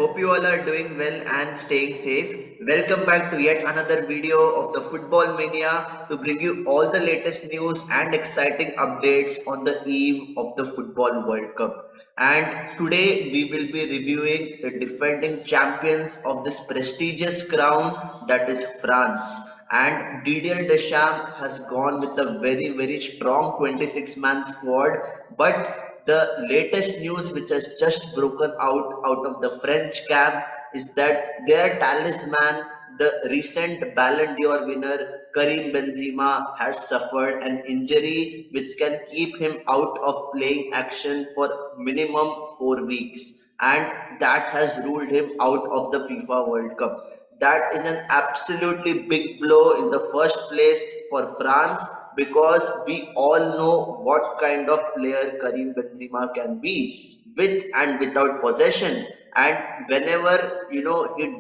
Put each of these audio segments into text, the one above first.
hope you all are doing well and staying safe. Welcome back to yet another video of the Football Mania to bring you all the latest news and exciting updates on the eve of the Football World Cup. And today we will be reviewing the defending champions of this prestigious crown, that is France. And Didier Deschamps has gone with a very strong 26-man squad, but the latest news which has just broken out of the French camp is that their talisman, the recent Ballon d'Or winner Karim Benzema, has suffered an injury which can keep him out of playing action for minimum 4 weeks, and that has ruled him out of the FIFA World Cup. That is an absolutely big blow in the first place for France, because we all know what kind of player Karim Benzema can be with and without possession. And whenever he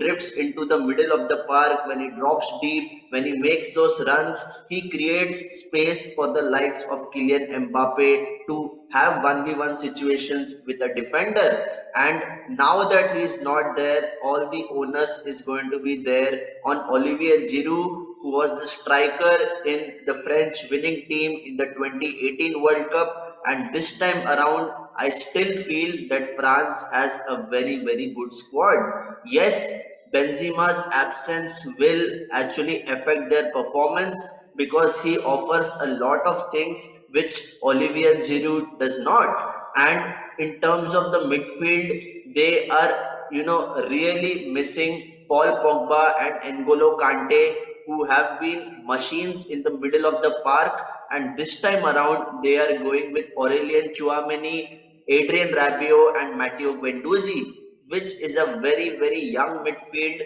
drifts into the middle of the park, when he drops deep, when he makes those runs, he creates space for the likes of Kylian Mbappe to have 1v1 situations with a defender. And now that he is not there, all the onus is going to be there on Olivier Giroud, who was the striker in the French winning team in the 2018 World Cup. And this time around, I still feel that France has a very good squad. Yes, Benzema's absence will actually affect their performance, because he offers a lot of things which Olivier Giroud does not. And in terms of the midfield, they are really missing Paul Pogba and N'Golo Kante, who have been machines in the middle of the park. And this time around, they are going with Aurelien Tchouameni, Adrien Rabiot, and Matteo Guendouzi, which is a very young midfield.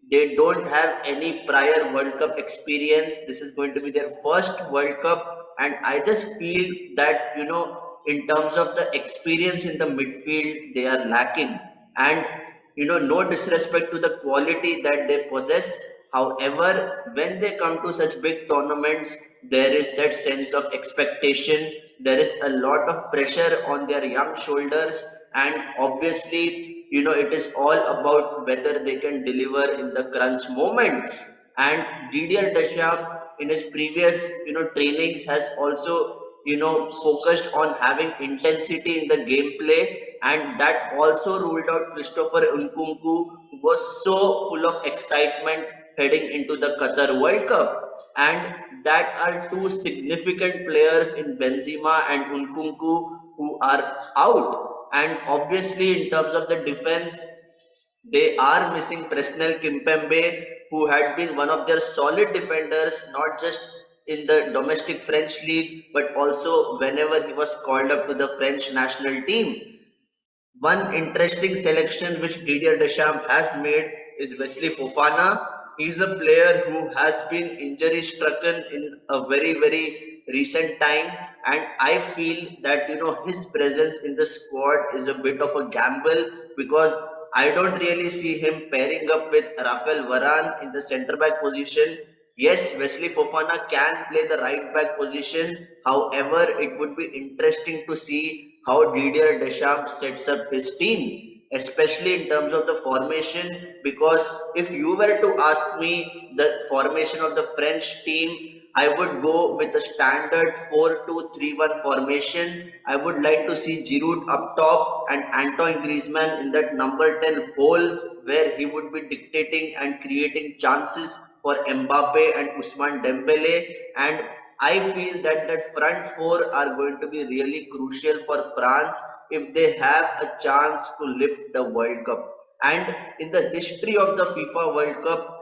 They don't have any prior World Cup experience. This is going to be their first World Cup, and I just feel that in terms of the experience in the midfield, they are lacking. And no disrespect to the quality that they possess. However, when they come to such big tournaments, there is that sense of expectation. There is a lot of pressure on their young shoulders, and obviously, it is all about whether they can deliver in the crunch moments. And Didier Deschamps, in his previous, trainings, has also, focused on having intensity in the gameplay, and that also ruled out Christopher Nkunku, who was so full of excitement heading into the Qatar World Cup. And that are two significant players in Benzema and Nkunku who are out. And obviously, in terms of the defense, they are missing Presnel Kimpembe, who had been one of their solid defenders, not just in the domestic French league, but also whenever he was called up to the French national team. One interesting selection which Didier Deschamps has made is Wesley Fofana. He is a player who has been injury stricken in a very recent time, and I feel that his presence in the squad is a bit of a gamble, because I don't really see him pairing up with Rafael Varane in the centre back position. Yes, Wesley Fofana can play the right back position. However, it would be interesting to see how Didier Deschamps sets up his team, especially in terms of the formation. Because if you were to ask me the formation of the French team, I would go with a standard 4-2-3-1 formation. I would like to see Giroud up top and Antoine Griezmann in that number 10 hole, where he would be dictating and creating chances for Mbappe and Ousmane Dembele. And I feel that front four are going to be really crucial for France if they have a chance to lift the World Cup. And in the history of the FIFA World Cup,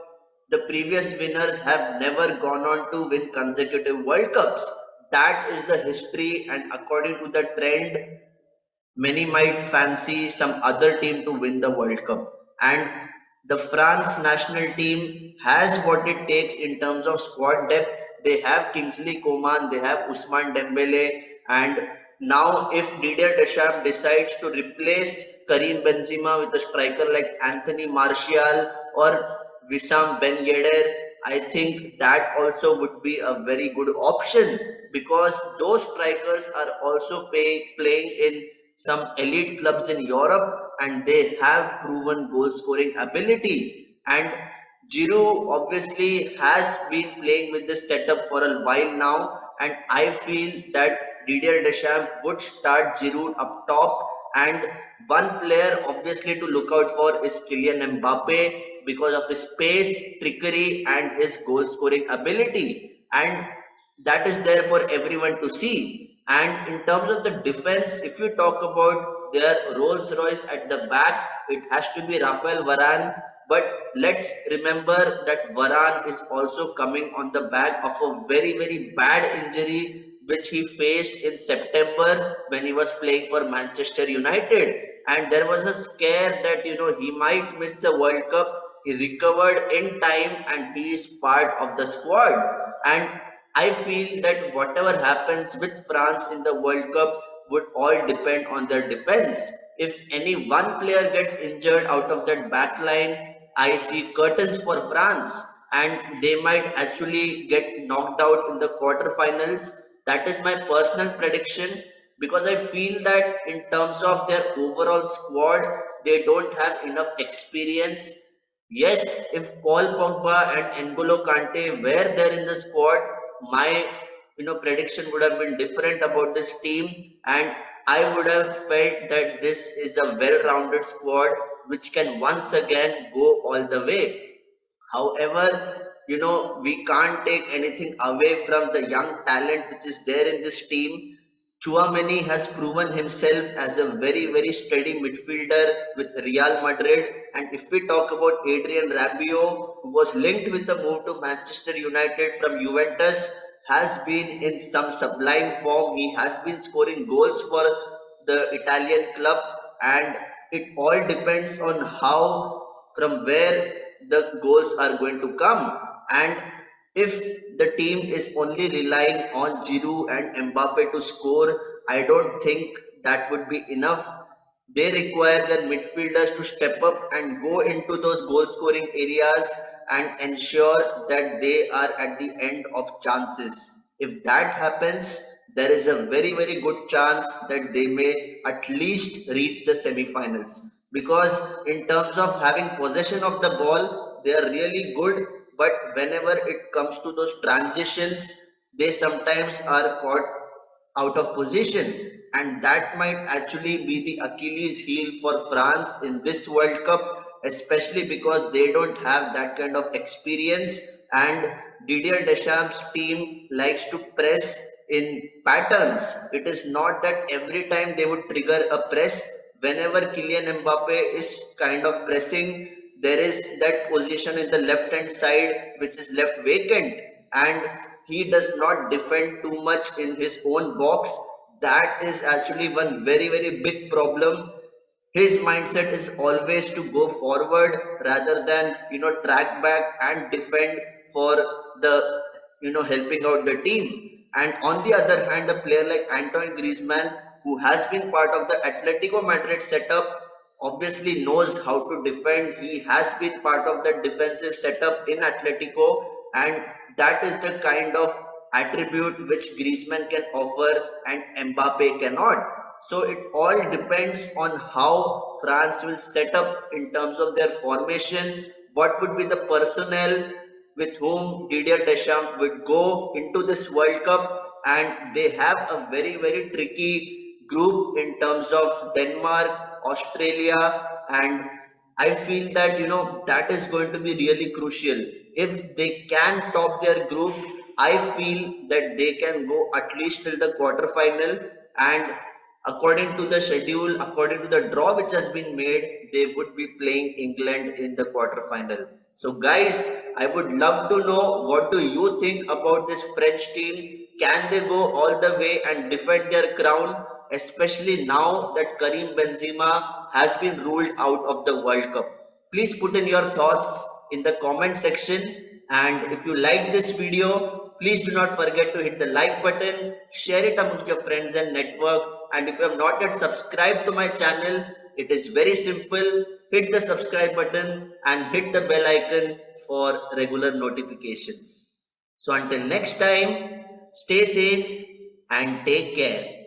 the previous winners have never gone on to win consecutive World Cups. That is the history, and according to the trend, many might fancy some other team to win the World Cup. And the France national team has what it takes in terms of squad depth. They have Kingsley Coman, they have Ousmane Dembele, and now if Didier Deschamps decides to replace Karim Benzema with a striker like Anthony Martial or Wissam Ben Yedder, I think that also would be a very good option, because those strikers are also playing in some elite clubs in Europe, and they have proven goal scoring ability. And Giroud obviously has been playing with this setup for a while now, and I feel that Didier Deschamps would start Giroud up top, and one player obviously to look out for is Kylian Mbappe because of his pace, trickery, and his goal scoring ability. And that is there for everyone to see. And in terms of the defense, if you talk about their Rolls Royce at the back, it has to be Rafael Varane. But let's remember that Varane is also coming on the back of a very bad injury which he faced in September when he was playing for Manchester United. And there was a scare that he might miss the World Cup. He recovered in time and he is part of the squad. And I feel that whatever happens with France in the World Cup would all depend on their defense. If any one player gets injured out of that back line, I see curtains for France and they might actually get knocked out in the quarterfinals. That is my personal prediction because I feel that in terms of their overall squad, they don't have enough experience. Yes, if Paul Pogba and N'Golo Kante were there in the squad, my prediction would have been different about this team, and I would have felt that this is a well-rounded squad which can once again go all the way. However, we can't take anything away from the young talent which is there in this team. Chouameni has proven himself as a very steady midfielder with Real Madrid. And if we talk about Adrian Rabiot, who was linked with the move to Manchester United from Juventus, has been in some sublime form. He has been scoring goals for the Italian club, and it all depends on how, from where the goals are going to come. And if the team is only relying on Giroud and Mbappe to score, I don't think that would be enough. They require their midfielders to step up and go into those goal scoring areas and ensure that they are at the end of chances. If that happens, there is a very good chance that they may at least reach the semi-finals. Because in terms of having possession of the ball, they are really good, but whenever it comes to those transitions, they sometimes are caught out of position, and that might actually be the Achilles heel for France in this World Cup, especially because they don't have that kind of experience, and Didier Deschamps' team likes to press in patterns. It is not that every time they would trigger a press. Whenever Kylian Mbappe is kind of pressing, there is that position in the left hand side which is left vacant, and he does not defend too much in his own box. That is actually one very big problem. His mindset is always to go forward rather than track back and defend for the helping out the team. And on the other hand, a player like Antoine Griezmann, who has been part of the Atletico Madrid setup, obviously knows how to defend. He has been part of the defensive setup in Atletico, and that is the kind of attribute which Griezmann can offer and Mbappe cannot. So it all depends on how France will set up in terms of their formation, what would be the personnel with whom Didier Deschamps would go into this World Cup, and they have a very tricky group in terms of Denmark, Australia, and I feel that that is going to be really crucial. If they can top their group, I feel that they can go at least till the quarterfinal, and according to the schedule, according to the draw which has been made, they would be playing England in the quarterfinal. So guys, I would love to know what do you think about this French team? Can they go all the way and defend their crown, especially now that Karim Benzema has been ruled out of the World Cup? Please put in your thoughts in the comment section, and if you like this video, please do not forget to hit the like button, share it amongst your friends and network, and if you have not yet subscribed to my channel, it is very simple. Hit the subscribe button and hit the bell icon for regular notifications. So until next time, stay safe and take care.